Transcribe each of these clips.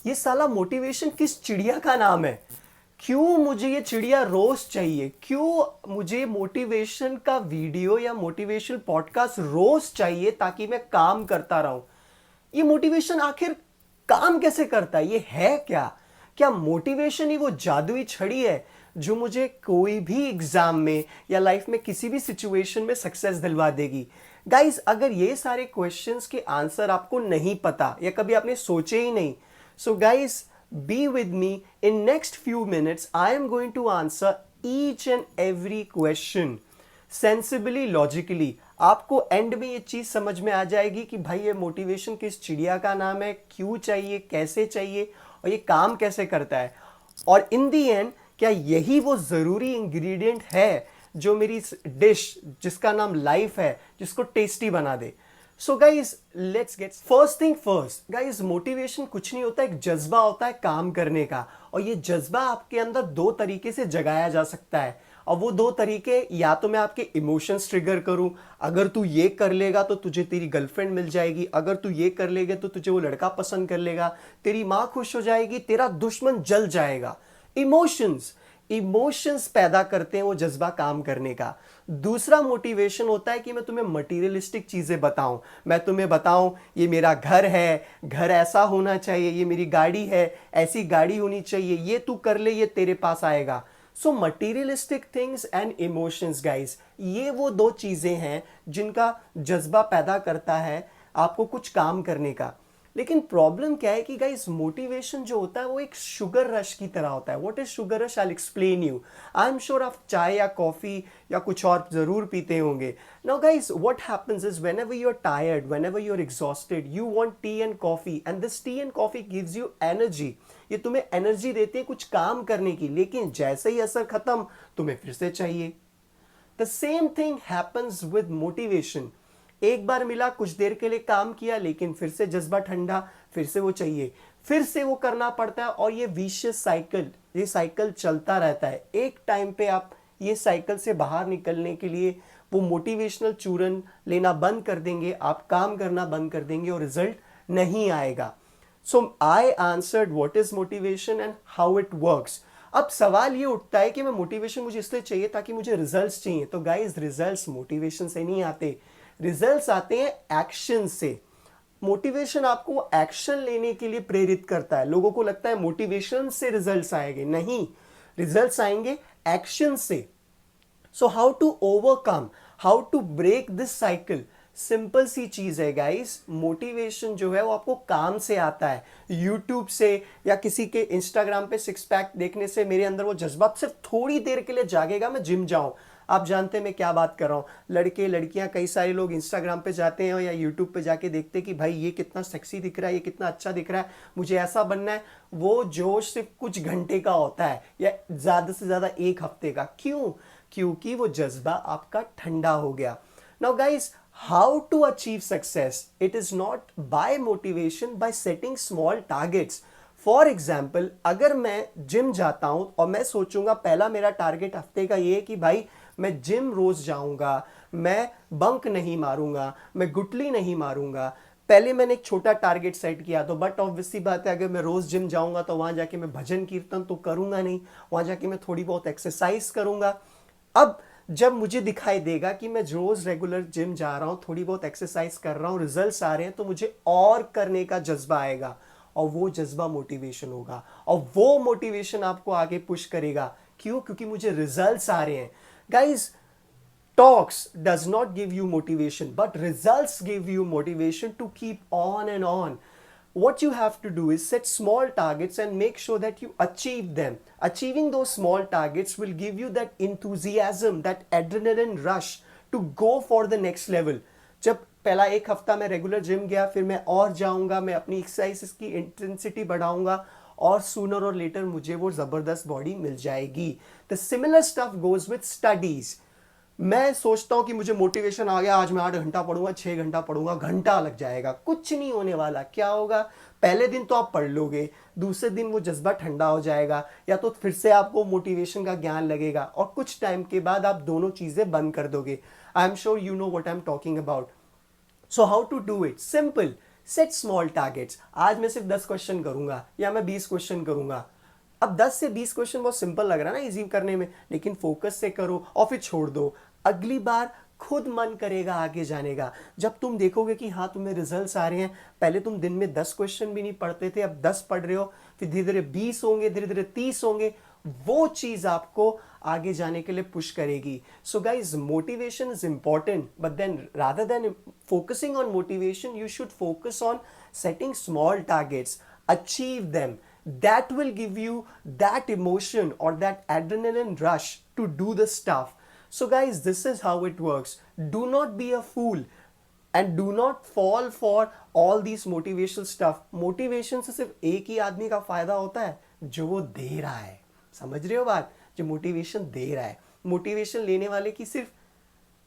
ये साला मोटिवेशन किस चिड़िया का नाम है? क्यों मुझे ये चिड़िया रोज चाहिए? क्यों मुझे मोटिवेशन का वीडियो या मोटिवेशन पॉडकास्ट रोज चाहिए ताकि मैं काम करता रहूं? ये मोटिवेशन आखिर काम कैसे करता है? ये है क्या? क्या मोटिवेशन ही वो जादुई छड़ी है जो मुझे कोई भी एग्जाम में या लाइफ में किसी भी सिचुएशन में सक्सेस दिलवा देगी? गाइस, अगर ये सारे क्वेश्चंस के आंसर आपको नहीं पता या कभी आपने सोचे ही नहीं, so guys, be with me. In next few minutes, I am going to answer each and every question sensibly, logically. आपको एंड में ये चीज समझ में आ जाएगी कि भाई ये मोटिवेशन किस चिड़िया का नाम है, क्यों चाहिए, कैसे चाहिए और ये काम कैसे करता है. और इन दी एंड क्या यही वो जरूरी इंग्रेडिएंट है जो मेरी डिश जिसका नाम लाइफ है, जिसको टेस्टी बना दे. So guys, let's get first thing first. Guys, motivation कुछ नहीं होता, एक जज्बा होता है काम करने का. और ये जज्बा आपके अंदर दो तरीके से जगाया जा सकता है. और वो दो तरीके, या तो मैं आपके इमोशंस ट्रिगर करूं, अगर तू ये कर लेगा तो तुझे तेरी गर्लफ्रेंड मिल जाएगी, अगर तू ये कर लेगा तो तुझे वो लड़का पसंद कर लेगा, तेरी मां खुश हो जाएगी, तेरा दुश्मन जल जाएगा. इमोशंस इमोशंस पैदा करते हैं वो जज्बा काम करने का. दूसरा मोटिवेशन होता है कि मैं तुम्हें मटीरियलिस्टिक चीजें बताऊं. मैं तुम्हें बताऊं ये मेरा घर है, घर ऐसा होना चाहिए, ये मेरी गाड़ी है, ऐसी गाड़ी होनी चाहिए, ये तू कर ले, ये तेरे पास आएगा. So materialistic things and emotions guys, ये वो दो चीजें हैं जिनका जज्बा पैदा करता है आपको कुछ काम करने का. लेकिन प्रॉब्लम क्या है कि गाइस, मोटिवेशन जो होता है वो एक शुगर रश की तरह होता है. What is sugar rush? I explain you. I am sure आप चाय या कॉफी या कुछ और जरूर पीते होंगे. Now guys, what happens is whenever you are tired, whenever you are exhausted, you want tea and coffee, and this tea and coffee gives you energy. ये तुम्हें एनर्जी देते हैं कुछ काम करने की, लेकिन जैसे ही असर खत्म तुम्हें फिर से चाहिए. The same thing happens with motivation. एक बार मिला, कुछ देर के लिए काम किया, लेकिन फिर से जज्बा ठंडा, फिर से वो चाहिए, फिर से वो करना पड़ता है. और ये विशियस साइकिल, ये साइकिल चलता रहता है. एक टाइम पे आप ये साइकिल से बाहर निकलने के लिए वो मोटिवेशनल चूरन लेना बंद कर देंगे, आप काम करना बंद कर देंगे और रिजल्ट नहीं आएगा. So I answered what is motivation and how it works. अब सवाल ये उठता है कि मैं मोटिवेशन मुझे इसलिए चाहिए ताकि मुझे रिजल्ट्स चाहिए. तो गाइस, रिजल्ट्स मोटिवेशन से नहीं आते, रिजल्ट्स आते हैं एक्शन से. मोटिवेशन आपको एक्शन लेने के लिए प्रेरित करता है. लोगों को लगता है मोटिवेशन से रिजल्ट्स आएंगे, नहीं, रिजल्ट्स आएंगे एक्शन से. So how to overcome, how to break this cycle? Simple सी चीज है गाइस. मोटिवेशन जो है वो आपको काम से आता है, यूट्यूब से या किसी के इंस्टाग्राम पे सिक्स पैक देखने से मेरे अंदर वो जज्बा सिर्फ थोड़ी देर के लिए जागेगा, मैं जिम जाऊं. आप जानते हैं मैं क्या बात कर रहा हूँ. लड़के लड़कियां कई सारे लोग इंस्टाग्राम पे जाते हैं या यूट्यूब पे जाके देखते हैं कि भाई ये कितना सेक्सी दिख रहा है, ये कितना अच्छा दिख रहा है, मुझे ऐसा बनना है. वो जोश सिर्फ कुछ घंटे का होता है या ज्यादा से ज्यादा एक हफ्ते का. क्यों? क्योंकि वो जज्बा आपका ठंडा हो गया. Now guys, how to achieve success? It is not by motivation, by setting small targets. For example, अगर मैं जिम जाता हूं और मैं सोचूंगा पहला मेरा टारगेट हफ्ते का ये है कि भाई मैं जिम रोज जाऊंगा, मैं बंक नहीं मारूंगा, मैं गुटली नहीं मारूंगा. पहले मैंने एक छोटा टारगेट सेट किया, तो बट ऑब्वियसली बात है अगर मैं रोज जिम जाऊंगा तो वहां जाके मैं भजन कीर्तन तो करूंगा नहीं, वहां जाके मैं थोड़ी बहुत एक्सरसाइज करूंगा. अब जब मुझे दिखाई देगा कि मैं रोज रेगुलर जिम जा रहा हूं, थोड़ी बहुत एक्सरसाइज कर रहा हूं, रिजल्ट्स आ रहे हैं, तो मुझे और करने का जज्बा आएगा. और वो जज्बा मोटिवेशन होगा, और वो मोटिवेशन आपको आगे पुश करेगा. क्यों? क्योंकि मुझे रिजल्ट्स आ रहे हैं. Guys, talks does not give you motivation, but results give you motivation to keep on and on. What you have to do is set small targets and make sure that you achieve them. Achieving those small targets will give you that enthusiasm, that adrenaline rush to go for the next level. जब पहला एक हफ्ता मैं regular gym गया, फिर मैं और जाऊंगा, मैं अपनी एक्सरसाइज की इंटेंसिटी बढ़ाऊंगा, और सूनर और लेटर मुझे वो जबरदस्त बॉडी मिल जाएगी. The similar stuff goes with studies. मैं सोचता हूं कि मुझे मोटिवेशन आ गया, आज मैं 8 घंटा पढ़ूंगा, 6 घंटा पढ़ूंगा, घंटा लग जाएगा. कुछ नहीं होने वाला. क्या होगा? पहले दिन तो आप पढ़ लोगे, दूसरे दिन वो जज्बा ठंडा हो जाएगा, या तो फिर से आपको मोटिवेशन का ज्ञान लगेगा, और कुछ टाइम के बाद आप दोनों चीजें बंद कर दोगे. I am sure you know what I am talking about. So how to do it? Simple. Set small targets. आज मैं सिर्फ 10 क्वेश्चन करूंगा या मैं 20 क्वेश्चन करूंगा। अब 10 से 20 क्वेश्चन बहुत सिंपल लग रहा है ना इजी करने में, लेकिन फोकस से करो और फिर छोड़ दो। अगली बार खुद मन करेगा आगे जाने का। जब तुम देखोगे कि हाँ तुम्हें रिजल्ट्स आ रहे हैं, पहले तुम दिन में 10 क्वेश्चन भी नहीं पढ़ते थे, अब 10 पढ़ रहे हो, फिर धीरे धीरे 20 होंगे, धीरे धीरे 30 होंगे, वो चीज आपको आगे जाने के लिए पुश करेगी। So guys, motivation is important, but then rather than focusing on motivation you should focus on setting small targets, achieve them. That will give you that emotion or that adrenaline rush to do the stuff. So guys, this is how it works. Do not be a fool and do not fall for all these motivational stuff. Motivation से सिर्फ एक ही आदमी का फायदा होता है, जो वो दे रहा है। समझ रहे हो बात? जो मोटिवेशन दे रहा है। मोटिवेशन लेने वाले की सिर्फ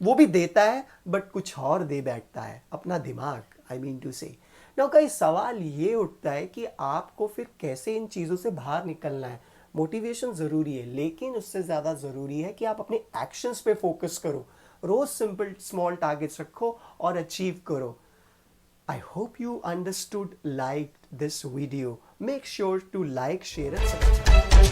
वो भी देता है, बट कुछ और दे बैठता है, अपना दिमाग, आई मीन टू से। नाउ कई सवाल ये उठता है कि आपको फिर कैसे इन चीज़ों से बाहर निकलना है। मोटिवेशन ज़रूरी है, लेकिन उससे ज़्यादा ज़रूरी है कि आप अपने एक्शंस पे फोकस करो। रोज़ सिंपल स्मॉल टारगेट्स रखो और अचीव करो। I hope you understood, liked this video. Make sure to like, share and subscribe.